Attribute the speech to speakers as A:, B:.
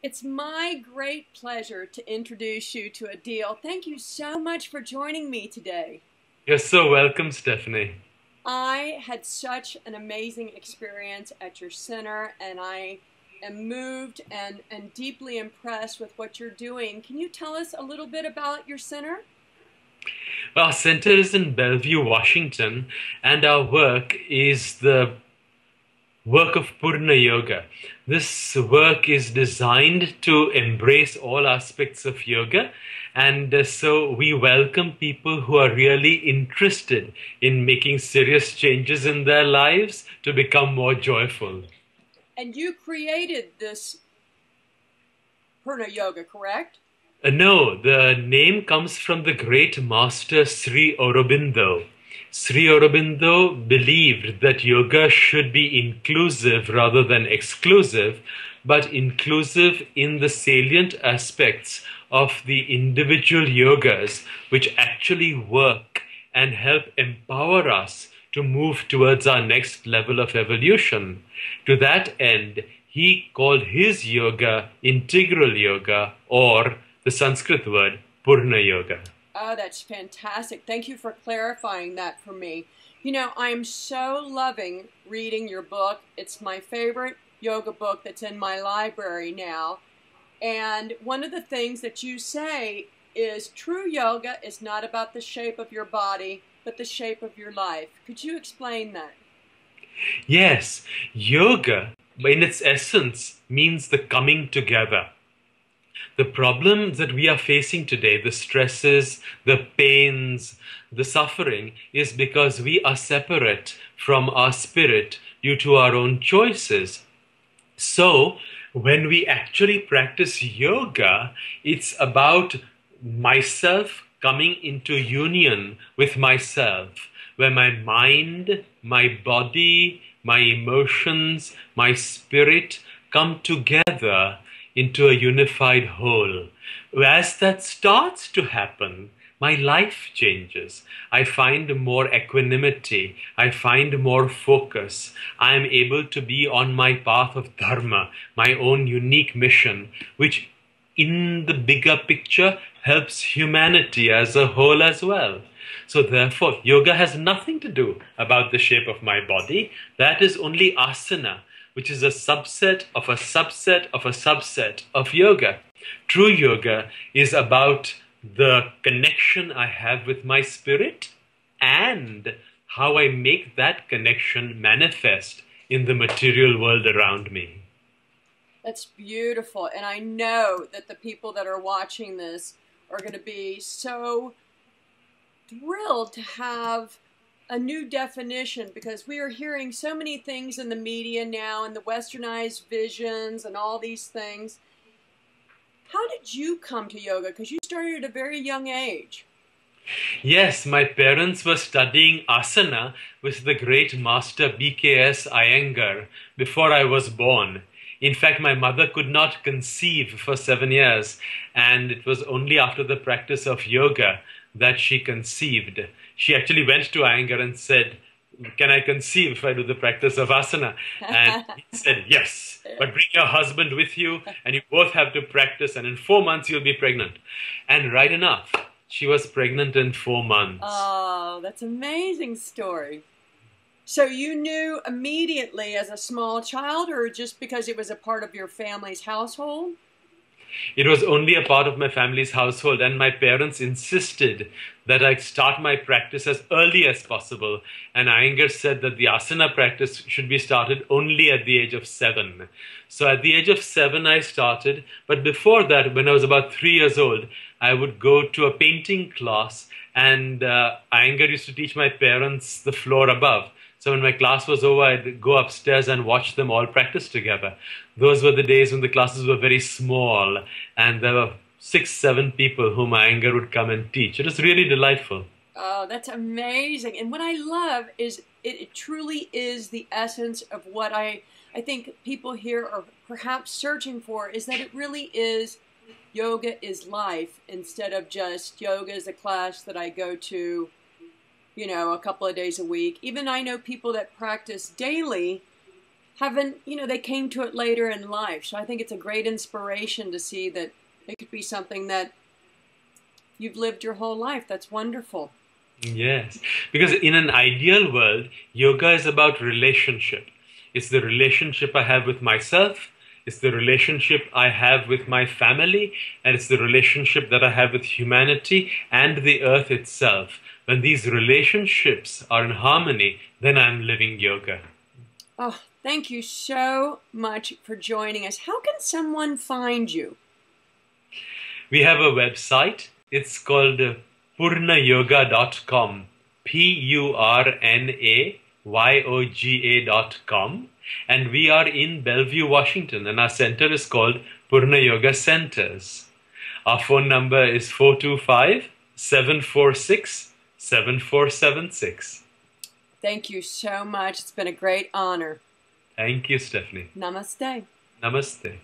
A: It's my great pleasure to introduce you to Aadil. Thank you so much for joining me today.
B: You're so welcome, Stephanie.
A: I had such an amazing experience at your center, and I am moved and deeply impressed with what you're doing. Can you tell us a little bit about your center?
B: Our center is in Bellevue, Washington, and our work is the work of Purna Yoga. This work is designed to embrace all aspects of yoga, and so we welcome people who are really interested in making serious changes in their lives to become more joyful.
A: And you created this Purna Yoga, correct?
B: No, the name comes from the great master Sri Aurobindo. Sri Aurobindo believed that yoga should be inclusive rather than exclusive, but inclusive in the salient aspects of the individual yogas which actually work and help empower us to move towards our next level of evolution. To that end, he called his yoga integral yoga, or the Sanskrit word Purna Yoga.
A: Oh, that's fantastic. Thank you for clarifying that for me. You know, I'm so loving reading your book. It's my favorite yoga book that's in my library now. And one of the things that you say is true yoga is not about the shape of your body, but the shape of your life. Could you explain that?
B: Yes, yoga, in its essence, means the coming together. The problems that we are facing today, the stresses, the pains, the suffering, is because we are separate from our spirit due to our own choices. So, when we actually practice yoga, it's about myself coming into union with myself, where my mind, my body, my emotions, my spirit come together into a unified whole. As that starts to happen, my life changes. I find more equanimity. I find more focus. I am able to be on my path of dharma, my own unique mission, which in the bigger picture helps humanity as a whole as well. So therefore, yoga has nothing to do about the shape of my body. That is only asana, which is a subset of a subset of a subset of yoga. True yoga is about the connection I have with my spirit and how I make that connection manifest in the material world around me.
A: That's beautiful. And I know that the people that are watching this are going to be so thrilled to have a new definition, because we are hearing so many things in the media now and the westernized visions and all these things. How did you come to yoga? Because you started at a very young age.
B: Yes, my parents were studying asana with the great master BKS Iyengar before I was born. In fact, my mother could not conceive for 7 years, and it was only after the practice of yoga that she conceived. She actually went to Iyengar and said, "Can I conceive if I do the practice of asana?" And he said, "Yes, but bring your husband with you and you both have to practice, and in 4 months you'll be pregnant." And right enough, she was pregnant in 4 months.
A: Oh, that's an amazing story. So you knew immediately as a small child, or just because it was a part of your family's household?
B: It was only a part of my family's household, and my parents insisted that I start my practice as early as possible. And Iyengar said that the asana practice should be started only at the age of 7. So at the age of 7, I started. But before that, when I was about 3 years old, I would go to a painting class, and Iyengar used to teach my parents the floor above. So when my class was over, I'd go upstairs and watch them all practice together. Those were the days when the classes were very small, and there were 6, 7 people whom Iyengar would come and teach. It was really delightful.
A: Oh, that's amazing. And what I love is it truly is the essence of what I think people here are perhaps searching for, is that it really is yoga is life, instead of just yoga is a class that I go to, you know, a couple of days a week. Even I know people that practice daily haven't, they came to it later in life. So I think it's a great inspiration to see that it could be something that you've lived your whole life. That's wonderful.
B: Yes, because in an ideal world, yoga is about relationship. It's the relationship I have with myself, it's the relationship I have with my family, and it's the relationship that I have with humanity and the earth itself. When these relationships are in harmony, then I'm living yoga.
A: Oh, thank you so much for joining us. How can someone find you?
B: We have a website. It's called purnayoga.com. purnayoga.com. And we are in Bellevue, Washington, and our center is called Purna Yoga Centers. Our phone number is 425-746-7476.
A: Thank you so much. It's been a great honor.
B: Thank you, Stephanie.
A: Namaste.
B: Namaste.